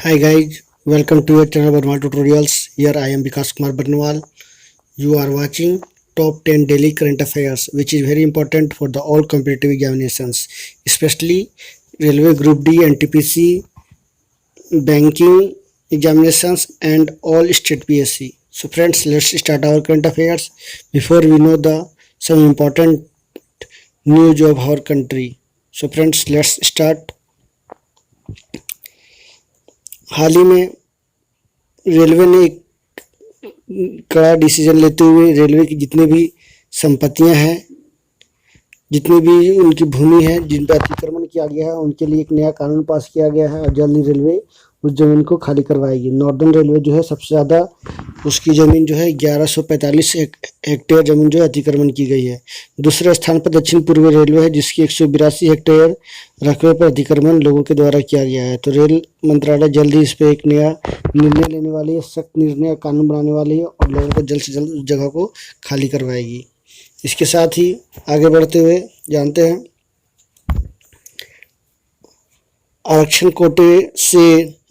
Hi guys, welcome to your channel Barnwal Tutorials. Here I am Vikas Kumar Barnwal. You are watching top 10 daily current affairs, which is very important for the all competitive examinations, especially Railway Group D, NTPC, banking examinations, and all state PSC. So friends, let's start our current affairs. Before we know the some important news of our country. So friends, let's start. हाल ही में railway ने एक कड़ा decision लेते हुए railway की जितनी भी संपत्तियां हैं, जितनी भी उनकी भूमि है जिन पर अतिक्रमण किया गया है, उनके लिए एक नया कानून पास किया गया है और जल्द ही रेलवे उस ज़मीन को खाली करवाएगी। नॉर्दर्न रेलवे जो है सबसे ज़्यादा उसकी ज़मीन जो है 1145 हेक्टेयर ज़मीन जो है अतिक्रमण की गई है। दूसरे स्थान पर दक्षिण पूर्व रेलवे है जिसकी 182 हेक्टेयर रकबे पर अतिक्रमण लोगों के द्वारा किया गया है। तो रेल मंत्रालय जल्द ही इस पर एक नया निर्णय लेने वाली है, सख्त निर्णय कानून बनाने वाली है और लोगों को जल्द से जल्द उस जगह को खाली करवाएगी। इसके साथ ही आगे बढ़ते हुए जानते हैं आरक्षण कोटे से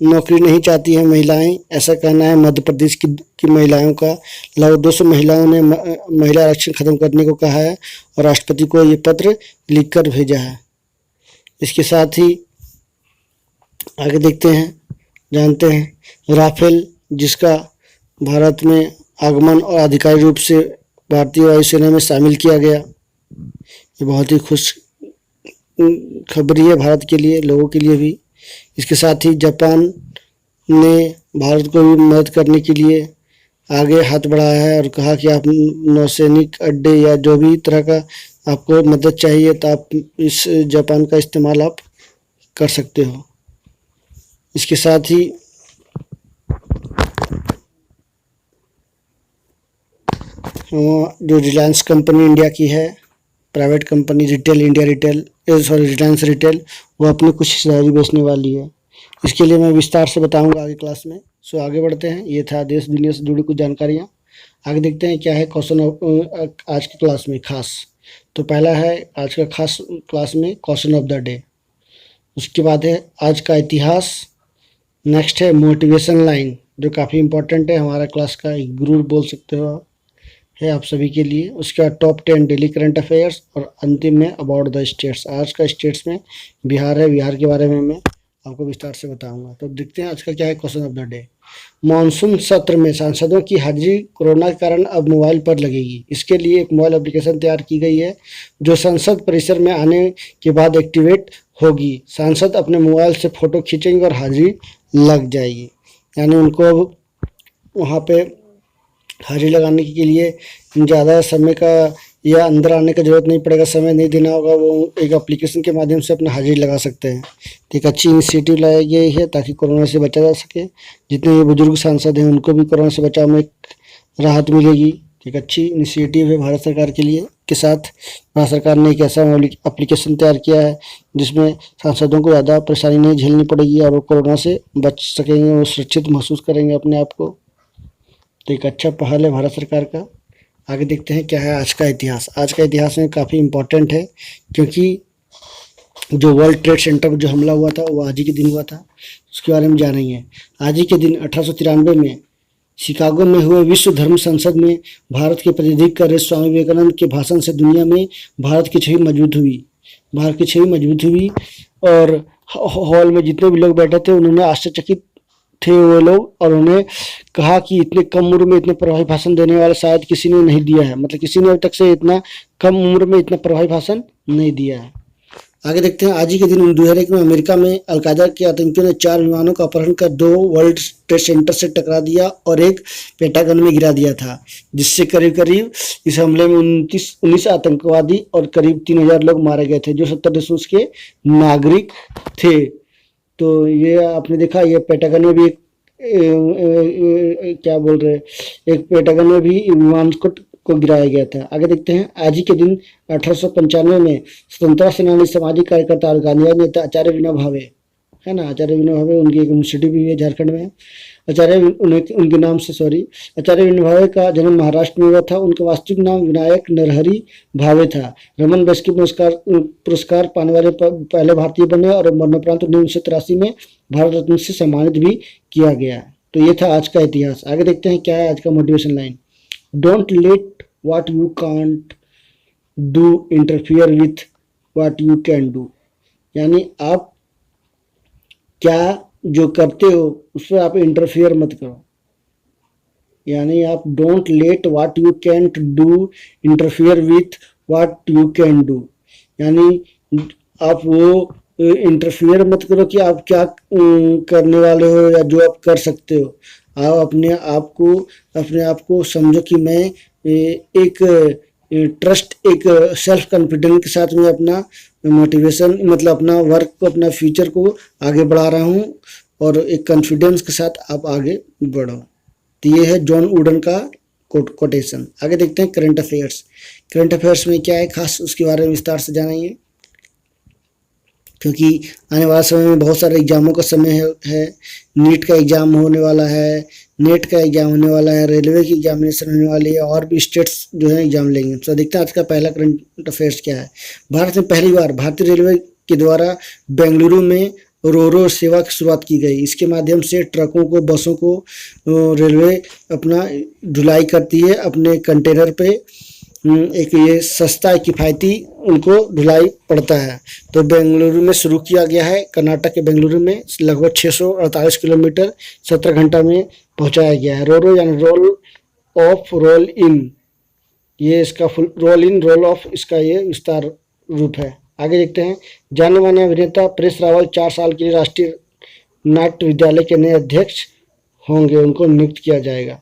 नौकरी नहीं चाहती हैं महिलाएं, ऐसा कहना है मध्य प्रदेश की महिलाओं का। लगभग 200 महिलाओं ने महिला आरक्षण खत्म करने को कहा है और राष्ट्रपति को ये पत्र लिखकर भेजा है। इसके साथ ही आगे देखते हैं जानते हैं राफेल जिसका भारत में आगमन और आधिकारिक रूप से भारतीय वायुसेना में शामिल किया गया। ये बहुत ही खुश खबरी है भारत के लिए, लोगों के लिए भी। इसके साथ ही जापान ने भारत को भी मदद करने के लिए आगे हाथ बढ़ाया है और कहा कि आप नौसैनिक अड्डे या जो भी तरह का आपको मदद चाहिए तो आप इस जापान का इस्तेमाल आप कर सकते हो। इसके साथ ही जो रिलायंस कंपनी इंडिया की है, प्राइवेट कंपनी रिलायंस रिटेल, वो अपनी कुछ हिस्सेदारी बेचने वाली है। इसके लिए मैं विस्तार से बताऊंगा आगे क्लास में। सो आगे बढ़ते हैं। ये था देश दुनिया से जुड़ी कुछ जानकारियाँ। आगे देखते हैं क्या है क्वेश्चन आज की क्लास में खास। तो पहला है आज का खास क्लास में क्वेश्चन ऑफ द डे। उसके बाद है आज का इतिहास। नेक्स्ट है मोटिवेशन लाइन जो काफ़ी इंपॉर्टेंट है, हमारा क्लास का एक गुरु बोल सकते हो है आप सभी के लिए। उसके बाद टॉप 10 डेली करंट अफेयर्स और अंतिम में अबाउट द स्टेट्स। आज का स्टेट्स में बिहार है, बिहार के बारे में मैं आपको विस्तार से बताऊंगा। तो देखते हैं आज का क्या है question of the day. Monsoon सत्र में सांसदों की हाजिरी कोरोना के कारण अब मोबाइल पर लगेगी। इसके लिए एक मोबाइल एप्लीकेशन तैयार की गई है जो संसद परिसर में आने के बाद एक्टिवेट होगी। सांसद अपने मोबाइल से फ़ोटो खींचेंगे और हाजिरी लग जाएगी, यानी उनको वहाँ पे हाजिरी लगाने के लिए ज़्यादा समय का या अंदर आने का ज़रूरत नहीं पड़ेगा, समय नहीं देना होगा, वो एक एप्लीकेशन के माध्यम से अपना हाजिरी लगा सकते हैं। तो एक अच्छी इनिशिएटिव लाई गई है ताकि कोरोना से बचा जा सके। जितने भी बुजुर्ग सांसद हैं उनको भी कोरोना से बचाव में एक राहत मिलेगी। एक अच्छी इनिशिएटिव है भारत सरकार के लिए। के साथ भारत सरकार ने एक ऐसा एप्लीकेशन तैयार किया है जिसमें सांसदों को ज़्यादा परेशानी नहीं झेलनी पड़ेगी और वो कोरोना से बच सकेंगे, वो सुरक्षित महसूस करेंगे अपने आप को। तो एक अच्छा पहल है भारत सरकार का। आगे देखते हैं क्या है आज का इतिहास। आज का इतिहास में काफ़ी इम्पोर्टेंट है क्योंकि जो वर्ल्ड ट्रेड सेंटर पर जो हमला हुआ था वो आज ही के दिन हुआ था, उसके बारे में जानेंगे। आज ही के दिन 1893 में शिकागो में हुए विश्व धर्म संसद में भारत के प्रतिनिधि कर रहे स्वामी विवेकानंद के भाषण से दुनिया में भारत की छवि मजबूत हुई और हॉल में जितने भी लोग बैठे थे उन्होंने आश्चर्यचकित थे वो लोग, और उन्होंने कहा कि इतने कम उम्र में इतने प्रभावी भाषण देने वाला शायद किसी ने नहीं दिया है। मतलब किसी ने अभी तक से इतना कम उम्र में इतना प्रभावी भाषण नहीं दिया है। आगे देखते हैं आज ही के दिन 2001 में अमेरिका में अलकायदा के आतंकियों ने 4 विमानों का अपहरण कर 2 वर्ल्ड ट्रेड सेंटर से टकरा दिया और एक पेंटागन में गिरा दिया था, जिससे करीब इस हमले में 19 आतंकवादी और करीब 3000 लोग मारे गए थे जो 70 देशों के नागरिक थे। तो ये आपने देखा, ये पेंटागन में भी एक पेंटागन में भी विमान को गिराया गया था। आगे देखते हैं आज ही के दिन 1895 में स्वतंत्रता सेनानी सामाजिक कार्यकर्ता और गांधीवादी नेता आचार्य विनोबा भावे है ना। आचार्य विनोबा भावे, उनकी एक यूनिवर्सिटी भी है झारखंड में। उनके नाम से आचार्य विनोबा भावे का जन्म महाराष्ट्र में हुआ था। उनका वास्तविक नाम विनायक नरहरि भावे था। रमन मैग्सेसे पुरस्कार पाने वाले पहले भारतीय बने और मरणोपरांत 1983 में भारत रत्न से सम्मानित भी किया गया। तो ये था आज का इतिहास। आगे देखते हैं क्या है आज का motivation line. Don't let what you can't do interfere with what you can do. यानी आप क्या जो करते हो उस पर आप इंटरफियर मत करो। यानी आप don't let what you can't do interfere with what you can do. यानी आप वो इंटरफियर मत करो कि आप क्या करने वाले हो या जो आप कर सकते हो। आप अपने आप को समझो कि मैं एक ट्रस्ट, एक सेल्फ कॉन्फिडेंस के साथ मैं अपना मोटिवेशन मतलब अपना वर्क को, अपना फ्यूचर को आगे बढ़ा रहा हूँ और एक कॉन्फिडेंस के साथ आप आगे बढ़ो। तो ये है जॉन वुडन का कोटेशन। आगे देखते हैं करंट अफेयर्स। करंट अफेयर्स में क्या है खास, उसके बारे में विस्तार से जानेंगे, क्योंकि आने वाला समय में बहुत सारे एग्जामों का समय है। नीट का एग्जाम होने वाला है, नेट का एग्जाम होने वाला है, रेलवे की एग्जामिनेशन होने वाली है और भी स्टेट्स जो है एग्जाम लेंगे। तो देखते हैं आज का पहला करंट अफेयर्स क्या है। भारत में पहली बार भारतीय रेलवे के द्वारा बेंगलुरु में रोरो सेवा की शुरुआत की गई। इसके माध्यम से ट्रकों को, बसों को रेलवे अपना ढुलाई करती है अपने कंटेनर पे। एक ये सस्ता किफ़ायती उनको ढुलाई पड़ता है। तो बेंगलुरु में शुरू किया गया है, कर्नाटक के बेंगलुरु में लगभग 648 किलोमीटर 17 घंटा में पहुंचाया गया है। रोरो यानी रोल ऑफ रोल इन, ये इसका फुल रोल ऑफ इसका ये विस्तार रूप है। आगे देखते हैं। जाने माने अभिनेता परेश रावल 4 साल के लिए राष्ट्रीय नाट्य विद्यालय के नए अध्यक्ष होंगे, उनको नियुक्त किया जाएगा।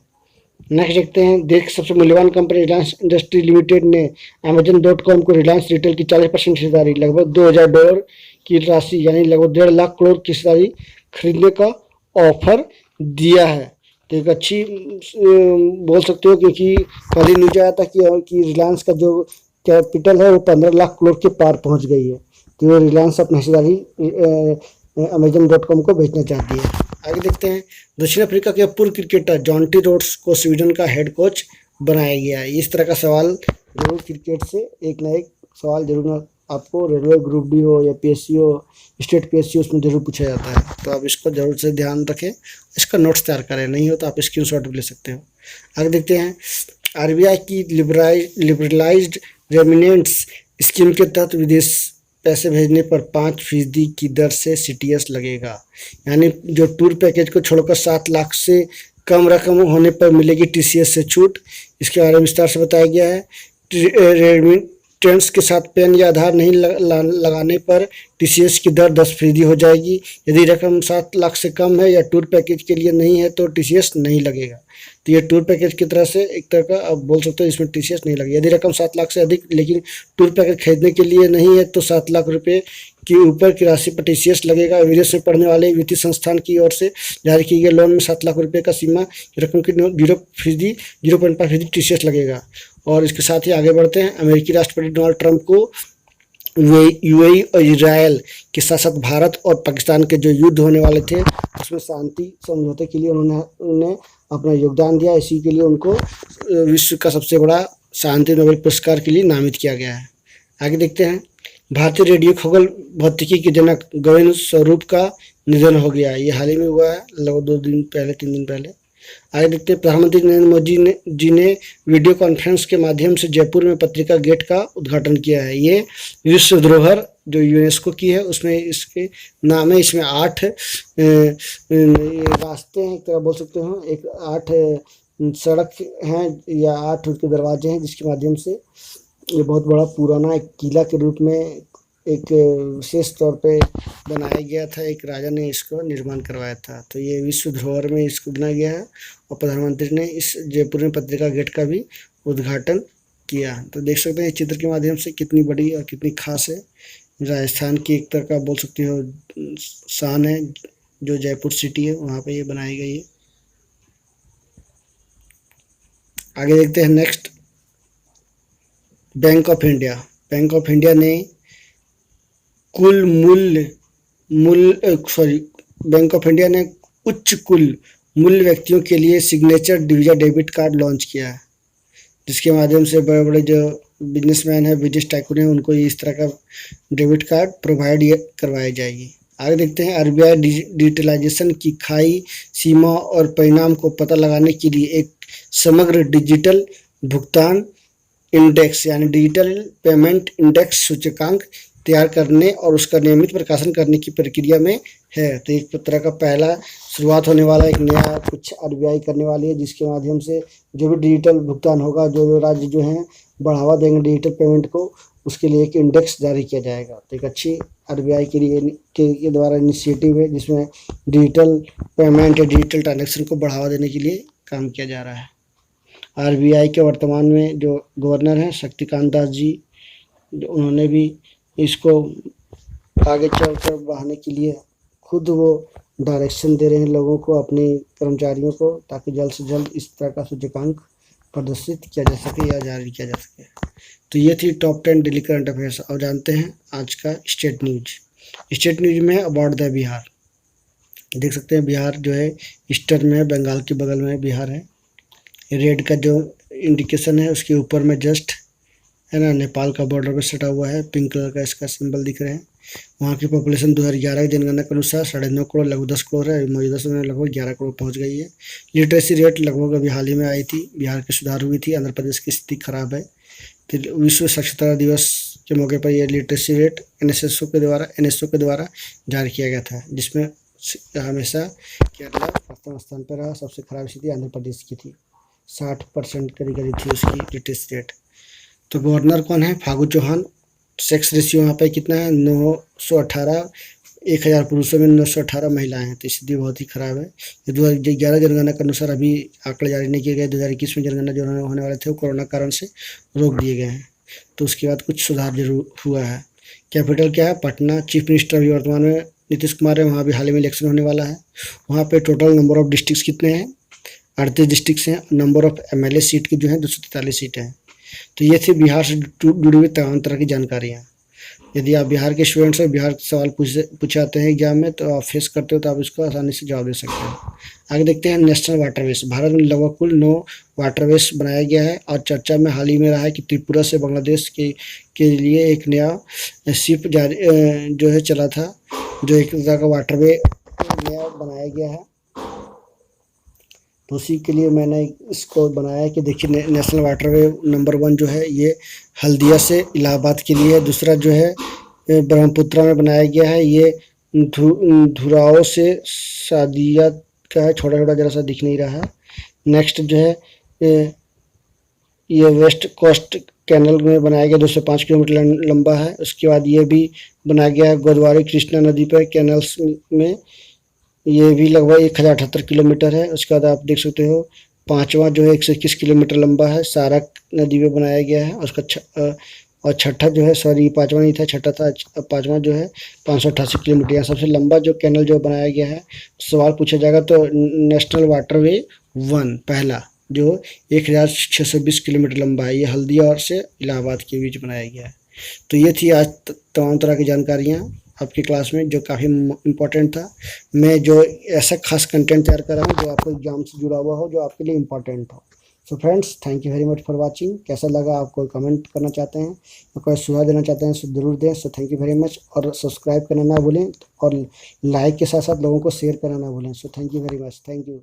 नेक्स्ट देखते हैं। देश की सबसे मूल्यवान कंपनी रिलायंस इंडस्ट्री लिमिटेड ने Amazon.com को रिलायंस रिटेल की 40% हिस्सेदारी लगभग $2000 की राशि यानी लगभग 1.5 लाख करोड़ की हिस्सेदारी खरीदने का ऑफर दिया है। तो एक अच्छी बोल सकते हो, क्योंकि कल ही न्यूज आया था कि रिलायंस का जो कैपिटल है वो 15 लाख करोड़ के पार पहुंच गई है। तो रिलायंस अपनी हिस्सेदारी Amazon.com को बेचना चाहती है। आगे देखते हैं। दक्षिण अफ्रीका के पूर्व क्रिकेटर जॉन्टी रोड्स को स्वीडन का हेड कोच बनाया गया है। इस तरह का सवाल जरूर क्रिकेट से एक ना एक सवाल जरूर आपको रेलवे ग्रुप डी हो या पीएससी हो, स्टेट पीएससी, उसमें जरूर पूछा जाता है। तो आप इसको जरूर से ध्यान रखें, इसका नोट्स तैयार करें, नहीं हो तो आप स्क्रीनशॉट भी ले सकते हो। आगे देखते हैं। आरबीआई की लिबरलाइज्ड रेमिनेंट्स स्कीम के तहत विदेश पैसे भेजने पर 5% की दर से सीटीएस लगेगा। यानी जो टूर पैकेज को छोड़कर 7 लाख से कम रकम होने पर मिलेगी टीसीएस से छूट। इसके बारे में विस्तार से बताया गया है। रेमिटेंस के साथ पैन या आधार नहीं लगाने पर टीसीएस की दर 10% हो जाएगी। यदि रकम 7 लाख से कम है या टूर पैकेज के लिए नहीं है तो टीसीएस नहीं लगेगा। तो ये टूर पैकेज की तरह से एक तरह का आप बोल सकते हो, इसमें टीसीएस नहीं लगेगा। यदि रकम 7 लाख से अधिक लेकिन टूर पैकेज खरीदने के लिए नहीं है तो 7 लाख रुपए की ऊपर की राशि पर टीसीएस लगेगा। विदेश में पढ़ने वाले वित्तीय संस्थान की ओर से जारी किए गए लोन में 7 लाख रुपए का सीमा रकम की 0.5% टीसीएस लगेगा। और इसके साथ ही आगे बढ़ते हैं। अमेरिकी राष्ट्रपति डोनाल्ड ट्रंप को यूएई और इजराइल के साथ साथ भारत और पाकिस्तान के जो युद्ध होने वाले थे उसमें शांति समझौते के लिए उन्होंने अपना योगदान दिया। इसी के लिए उनको विश्व का सबसे बड़ा शांति नोबेल पुरस्कार के लिए नामित किया गया है। आगे देखते हैं। भारतीय रेडियो खगोल भौतिकी के जनक गोविंद स्वरूप का निधन हो गया। ये हाल ही में हुआ है, लगभग 2 दिन पहले, 3 दिन पहले। आगे देखते हैं। प्रधानमंत्री नरेंद्र मोदी जी ने वीडियो कॉन्फ्रेंस के माध्यम से जयपुर में पत्रिका गेट का उद्घाटन किया है। ये विश्व धरोहर जो यूनेस्को की है उसमें इसके नाम है। इसमें 8 रास्ते हैं, एक तरह बोल सकते हो, 8 सड़क हैं या 8 उसके दरवाजे हैं जिसके माध्यम से ये बहुत बड़ा पुराना एक किला के रूप में एक विशेष तौर पे बनाया गया था। एक राजा ने इसको निर्माण करवाया था। तो ये विश्व धरोहर में इसको बनाया गया है और प्रधानमंत्री ने इस जयपुर में पत्रिका गेट का भी उद्घाटन किया। तो देख सकते हैं इस चित्र के माध्यम से कितनी बड़ी और कितनी खास है। राजस्थान की एक तरह का बोल सकते हो शान है, जो जयपुर सिटी है वहाँ पे ये बनाई गई है। आगे देखते हैं। Next, bank of India. Bank of India ने कुल मूल्य बैंक ऑफ इंडिया ने उच्च कुल मूल्य व्यक्तियों के लिए signature visa debit card launch किया है, जिसके माध्यम से बड़े बड़े जो बिजनेसमैन है, बिजनेस टाइकून है, उनको इस तरह का डेबिट कार्ड प्रोवाइड करवाई जाएगी। आगे देखते हैं, आरबीआई डिजिटलाइजेशन की खाई सीमा और परिणाम को पता लगाने के लिए एक समग्र डिजिटल भुगतान इंडेक्स यानी डिजिटल पेमेंट इंडेक्स सूचकांक तैयार करने और उसका नियमित प्रकाशन करने की प्रक्रिया में है। तो एक तरह का पहला शुरुआत होने वाला एक नया कुछ आरबीआई करने वाली है, जिसके माध्यम से जो भी डिजिटल भुगतान होगा, जो राज्य जो हैं बढ़ावा देंगे डिजिटल पेमेंट को, उसके लिए एक इंडेक्स जारी किया जाएगा। तो एक अच्छी आरबीआई के लिए के द्वारा इनिशिएटिव है, जिसमें डिजिटल पेमेंट या डिजिटल ट्रांजेक्शन को बढ़ावा देने के लिए काम किया जा रहा है। आरबीआई के वर्तमान में जो गवर्नर हैं शक्तिकांत दास जी, उन्होंने भी इसको आगे चलकर बढ़ाने के लिए खुद वो डायरेक्शन दे रहे हैं लोगों को, अपने कर्मचारियों को, ताकि जल्द से जल्द इस तरह का सूचकांक प्रदर्शित किया जा सके या जारी किया जा सके। तो ये थी टॉप 10 डेली करंट अफेयर्स। और जानते हैं आज का स्टेट न्यूज। स्टेट न्यूज में अबाउट द बिहार, देख सकते हैं बिहार जो है ईस्टर्न में है, बंगाल के बगल में बिहार है। रेड का जो इंडिकेशन है उसके ऊपर में जस्ट है ना नेपाल का बॉर्डर पे सटा हुआ है, पिंक कलर का इसका सिंबल दिख रहे हैं। वहाँ की पॉपुलेशन 2011 की जनगणना के अनुसार 9.5 करोड़ लगभग 10 करोड़ है, मौजूदा समय में लगभग 11 करोड़ पहुँच गई है। लिटरेसी रेट लगभग अभी हाल ही में आई थी, बिहार की सुधार हुई थी। आंध्र प्रदेश की स्थिति खराब है। तो विश्व साक्षरता दिवस के मौके पर यह लिटरेसी रेट एनएसओ के द्वारा जारी किया गया था, जिसमें हमेशा केरला प्रथम स्थान पर रहा। सबसे खराब स्थिति आंध्र प्रदेश की थी, 60% करीब करीब थी उसकी लिटरेसी रेट। तो गवर्नर कौन है? फागू चौहान। सेक्स रेशियो यहाँ पे कितना है? 918, 1000 पुरुषों में 918 महिलाएं हैं। तो स्थिति बहुत ही खराब है। ये 2011 जनगणना के अनुसार अभी आंकड़े जारी नहीं किए गए। 2021 में जनगणना जो होने वाले थे वो कोरोना कारण से रोक दिए गए हैं। तो उसके बाद कुछ सुधार जरूर हुआ है। कैपिटल क्या है? पटना। चीफ मिनिस्टर अभी वर्तमान में नीतीश कुमार है। वहाँ भी हाल ही में इलेक्शन होने वाला है। वहाँ पे टोटल नंबर ऑफ डिस्ट्रिक्ट कितने हैं? 38 डिस्ट्रिक्ट हैं। नंबर ऑफ एमएलए सीट की जो है 243 सीटें हैं। तो ये थी बिहार से जुड़ी हुई तमाम तरह की जानकारियाँ। यदि आप बिहार के स्टूडेंट्स हो, बिहार के सवाल पूछे आते हैं एग्जाम में, तो आप फेस करते हो, तो आप इसको आसानी से जवाब दे सकते हैं। आगे देखते हैं नेशनल वाटरवेज। भारत में लगभग कुल 9 वाटरवेज बनाया गया है और चर्चा में हाल ही में रहा है कि त्रिपुरा से बांग्लादेश के लिए एक नया शिप जारी जो है चला था, जो एक तरह का वाटरवे नया बनाया गया है। तो उसी के लिए मैंने इसको बनाया कि देखिए नेशनल वाटरवे नंबर 1 जो है ये हल्दिया से इलाहाबाद के लिए। दूसरा जो है ब्रह्मपुत्रा में बनाया गया है, ये धुराओ से सादिया का है। छोटा छोटा जरा सा दिख नहीं रहा है। नेक्स्ट जो है ये वेस्ट कोस्ट कैनल में बनाया गया, 205 किलोमीटर लंबा है। उसके बाद ये भी बनाया गया है गोदावरी कृष्णा नदी पर कैनल्स में, ये भी लगभग 1078 किलोमीटर है। उसके बाद आप देख सकते हो 5वां जो है 121 किलोमीटर लंबा है, सारक नदी में बनाया गया है। उसका और छठा जो है, सॉरी 5वां नहीं था, छठा था, 5वां जो है 588 किलोमीटर। सबसे लंबा जो कैनल जो बनाया गया है, सवाल पूछा जाएगा तो नेशनल वाटरवे 1 पहला जो 1620 किलोमीटर लंबा है, ये हल्दिया और से इलाहाबाद के बीच बनाया गया है। तो ये थी आज तमाम तरह की जानकारियाँ आपकी क्लास में, जो काफ़ी इम्पोर्टेंट था। मैं जो ऐसा खास कंटेंट तैयार कर रहा हूँ जो आपको एग्जाम से जुड़ा हुआ हो, जो आपके लिए इम्पोर्टेंट हो। So friends, thank you very much for watching. कैसा लगा? आप कोई कमेंट करना चाहते हैं या कोई सुझाव देना चाहते हैं तो ज़रूर दें। So thank you very much. और सब्सक्राइब करना ना भूलें और लाइक के साथ साथ लोगों को शेयर करना ना भूलें। So thank you very much. Thank you.